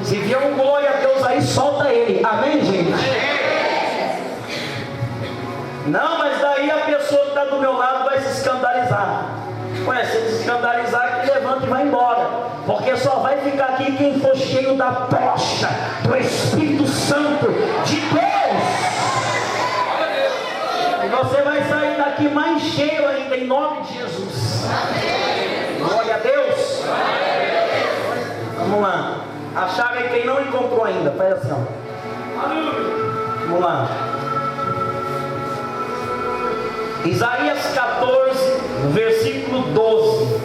Se vier um glória a Deus aí, solta ele. Amém, gente? Não, mas daí a pessoa que está do meu lado vai se escandalizar. Ué, se ele se escandalizar, que levanta e vai embora. Porque só vai ficar aqui quem for cheio da tocha do Espírito Santo de Deus. E você vai sair daqui mais cheio ainda, em nome de Jesus. Glória a Deus. Vamos lá. A chave é quem não encontrou ainda. Faz assim, ó. Vamos lá. Isaías 14, versículo 12.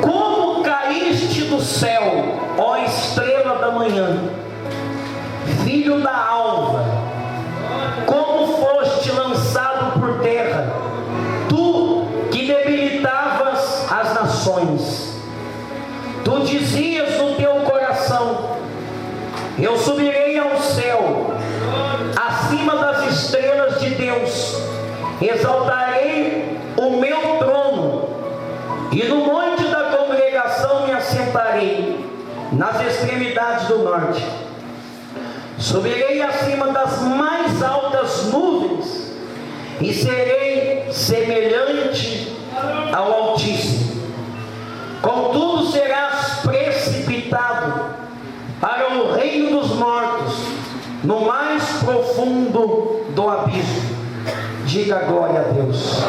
Como caíste do céu, ó estrela da manhã, filho da alva, como foste lançado por terra, tu que debilitavas as nações. Tu dizias no teu coração: eu subirei ao céu, acima das estrelas de Deus, exaltarei o meu trono, e no monte da congregação me assentarei, nas extremidades do norte. Subirei acima das mais altas nuvens, e serei semelhante ao Altíssimo. Contudo serás precipitado para o reino dos mortos, no mais profundo do abismo. Diga glória a Deus.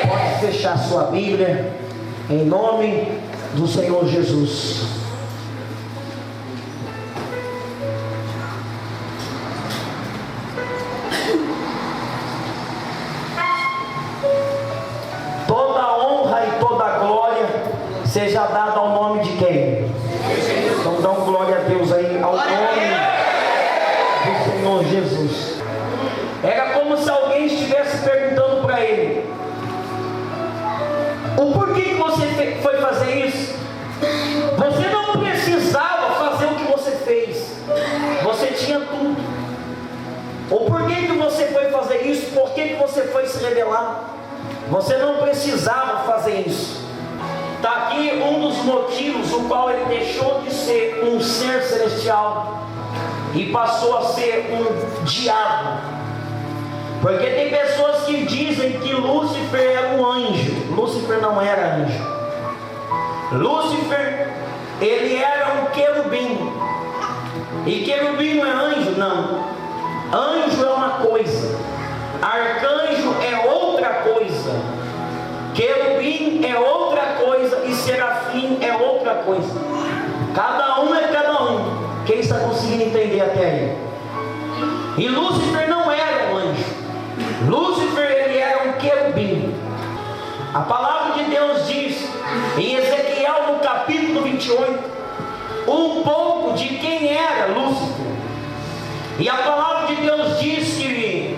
Pode fechar sua Bíblia, em nome do Senhor Jesus. Toda a honra e toda a glória seja dada ao nome de quem? Então dá um glória a Deus aí, ao nome do Senhor Jesus. Era como se alguém estivesse perguntando para ele: o porquê que você foi fazer isso? Você não precisava fazer o que você fez, você tinha tudo. O porquê que você foi fazer isso? Por que você foi se rebelar? Você não precisava fazer isso. Está aqui um dos motivos o qual ele deixou de ser um ser celestial e passou a ser um diabo. Porque tem pessoas que dizem que Lúcifer era um anjo. Lúcifer não era anjo. Lúcifer, ele era um querubim. E querubim não é anjo? Não. Anjo é uma coisa, arcanjo é outra coisa, querubim é outra coisa e serafim é outra coisa. Cada um é cada um. Quem está conseguindo entender até aí? E Lúcifer não era um anjo. Lúcifer, ele era um querubim. A palavra de Deus diz em Ezequiel no capítulo 28 um pouco de quem era Lúcifer. E a palavra de Deus diz que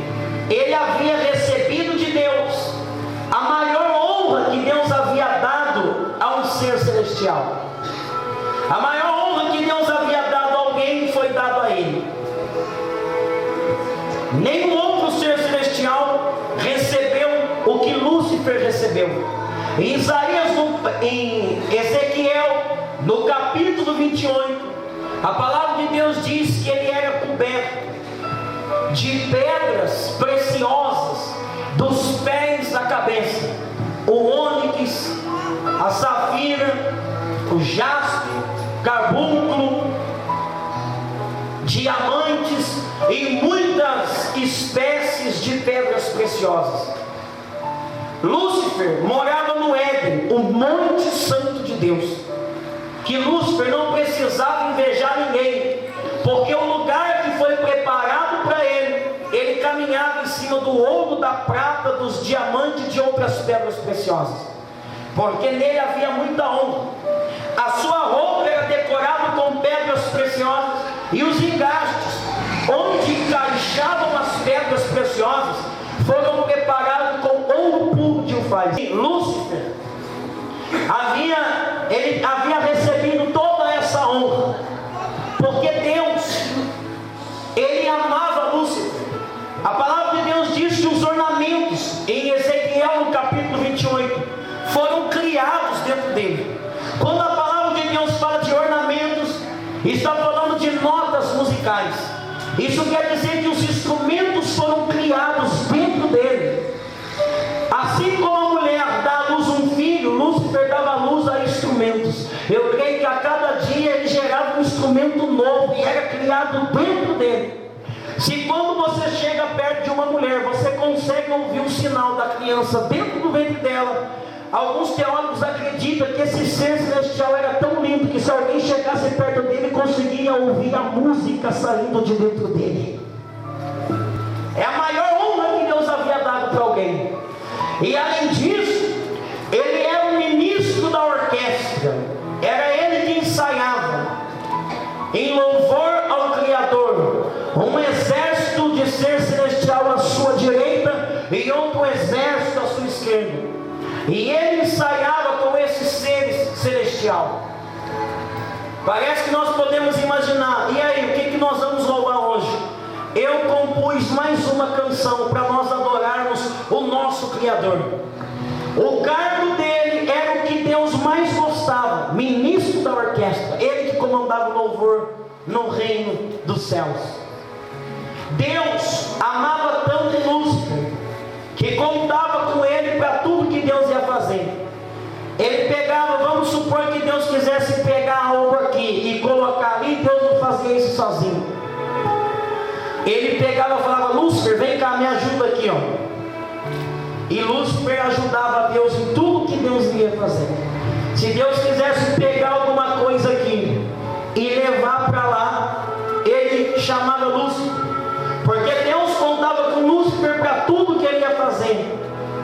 ele havia recebido de Deus a maior honra que Deus havia dado a um ser celestial. A maior honra que Deus havia dado a alguém foi dado a ele. Nenhum outro ser celestial recebeu o que Lúcifer recebeu. Em Isaías, em Ezequiel, no capítulo 28, a palavra de Deus diz que ele era coberto de pedras preciosas dos pés à cabeça: o ônix, a safira, o jaspe, carbúnculo, diamantes e muitas espécies de pedras preciosas. Lúcifer morava no Éden, o monte santo de Deus, que Lúcifer não precisava invejar ninguém, porque o lugar que foi preparado para ele, ele caminhava em cima do ouro, da prata, dos diamantes e de outras pedras preciosas, porque nele havia muita honra. A sua roupa era decorada com pedras preciosas, e os engastes onde encaixavam as pedras preciosas foram preparados com ouro puro de Ufaz. Lúcifer ele havia recebido toda essa honra, porque Deus, ele amava Lúcifer. A palavra de Deus diz que os ornamentos, em Ezequiel no capítulo 28, foram criados dentro dele. Quando a palavra de Deus fala de ornamentos, Está falando de notas musicais. Isso quer dizer que os instrumentos foram criados dentro dele. Assim como a mulher dá à luz um filho, Lúcifer dava à luz a instrumentos. Eu creio que a cada dia ele gerava um instrumento novo e era criado dentro dele. Se quando você chega perto de uma mulher, você consegue ouvir o sinal da criança dentro do ventre dela, alguns teólogos acreditam que esse ser celestial era tão lindo que se alguém chegasse perto dele, conseguia ouvir a música saindo de dentro dele. É a maior honra que Deus havia dado para alguém. E além disso, ele era o ministro da orquestra. Era ele que ensaiava em louvor ao Criador, um exército de ser celestial à sua direita e outro exército à sua esquerda. E ele ensaiava com esse ser celestial. Parece que nós podemos imaginar. E aí, o que nós vamos louvar hoje? Eu compus mais uma canção para nós adorarmos o nosso Criador. O cargo dele era o que Deus mais gostava, ministro da orquestra. Ele que comandava o louvor no reino dos céus. Deus amava tanto Lúcifer que contava com ele para tudo que Deus ia fazer. Ele pegava, vamos supor que Deus quisesse pegar algo aqui e colocar ali, Deus não fazia isso sozinho. Ele pegava e falava: Lúcifer, vem cá, me ajuda aqui, ó. E Lúcifer ajudava a Deus em tudo que Deus ia fazer. Se Deus quisesse pegar alguma coisa aqui e levar para lá, ele chamava Lúcifer, porque Deus contava com Lúcifer para tudo que ele ia fazer,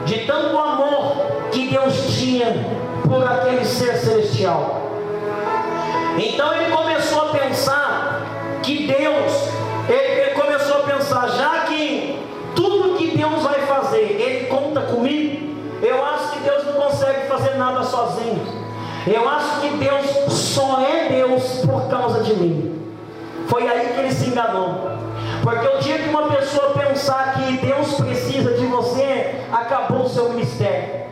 de tanto amor que Deus tinha por aquele ser celestial. Então ele começou a pensar que ele começou a pensar, já que tudo que Deus vai fazer, ele conta comigo, eu acho que Deus não consegue fazer nada sozinho. Eu acho que Deus só é Deus por causa de mim. Foi aí que ele se enganou. Porque o dia que uma pessoa pensar que Deus precisa de você, acabou o seu ministério.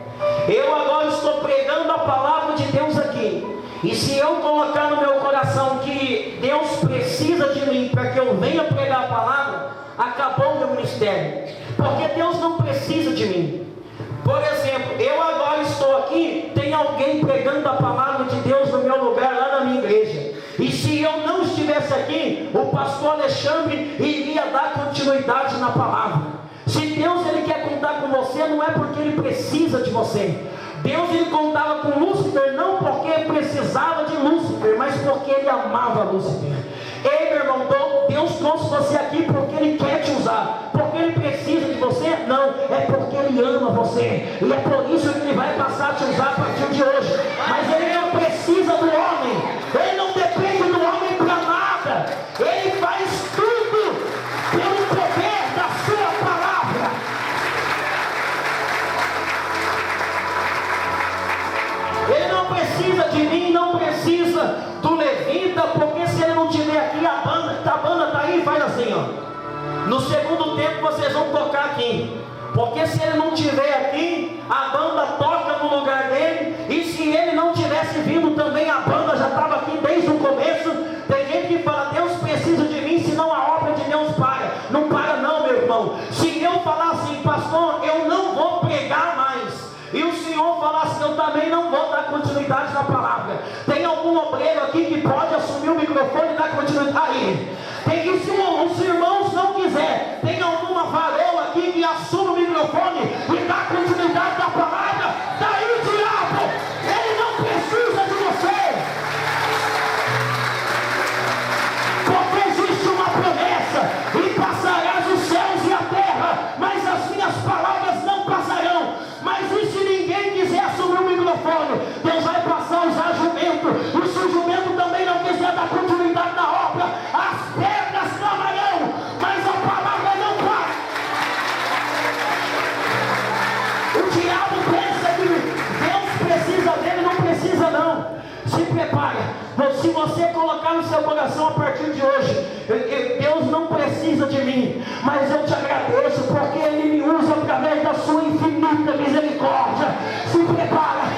Eu agora estou pregando a palavra de Deus aqui. E se eu colocar no meu coração que Deus precisa de mim para que eu venha pregar a palavra, acabou o meu ministério. Porque Deus não precisa de mim. Por exemplo, eu agora estou aqui, tem alguém pregando a palavra de Deus no meu lugar, lá na minha igreja. E se eu não estivesse aqui, o pastor Alexandre iria dar continuidade na palavra. Se Deus ele quer contar com você, não é porque ele precisa de você. Deus ele contava com Lúcifer não porque precisava de Lúcifer, mas porque ele amava Lúcifer. Ei, meu irmão, Deus trouxe você aqui porque ele quer te usar. Porque ele precisa de você? Não, é porque ele ama você. E é por isso que ele vai passar a te usar a partir de hoje. Mas ele não precisa do homem. Ele não depende do homem para nada. Ele faz tudo pelo poder da sua palavra. Ele não precisa de mim, não precisa do levita, porque se ele não estiver aqui, a banda está aí e faz assim, ó. No segundo tempo vocês vão tocar aqui. Porque se ele não estiver aqui, a banda toca no lugar dele. E se ele não tivesse vindo também, a banda já estava aqui desde o começo. Tem gente que fala: Deus precisa de mim, senão a obra de Deus para. Não para não, meu irmão. Se eu falar assim: pastor, eu não vou pregar mais, e o senhor falar assim: eu também não vou dar continuidade na palavra. Tem algum obreiro aqui que pode assumir o microfone e dar continuidade? Aí. Tem que, se os irmãos não quiser, tem alguma varoa aqui que assume o microfone e dá continuidade na palavra? Daí o diabo, ele não precisa de você. Porque existe uma promessa: e passarás os céus e a terra, mas as minhas palavras não passarão. Mas e se ninguém quiser assumir o microfone? Deus vai passar a usar jumento. E se o jumento também não quiser dar continuidade na obra, as pedras clamarão, mas a palavra não para. O diabo pensa que Deus precisa dele, não precisa não. Se prepara. Se você colocar no seu coração a partir de hoje: Deus não precisa de mim, mas eu te agradeço porque Ele me usa através da sua infinita misericórdia. Se prepara.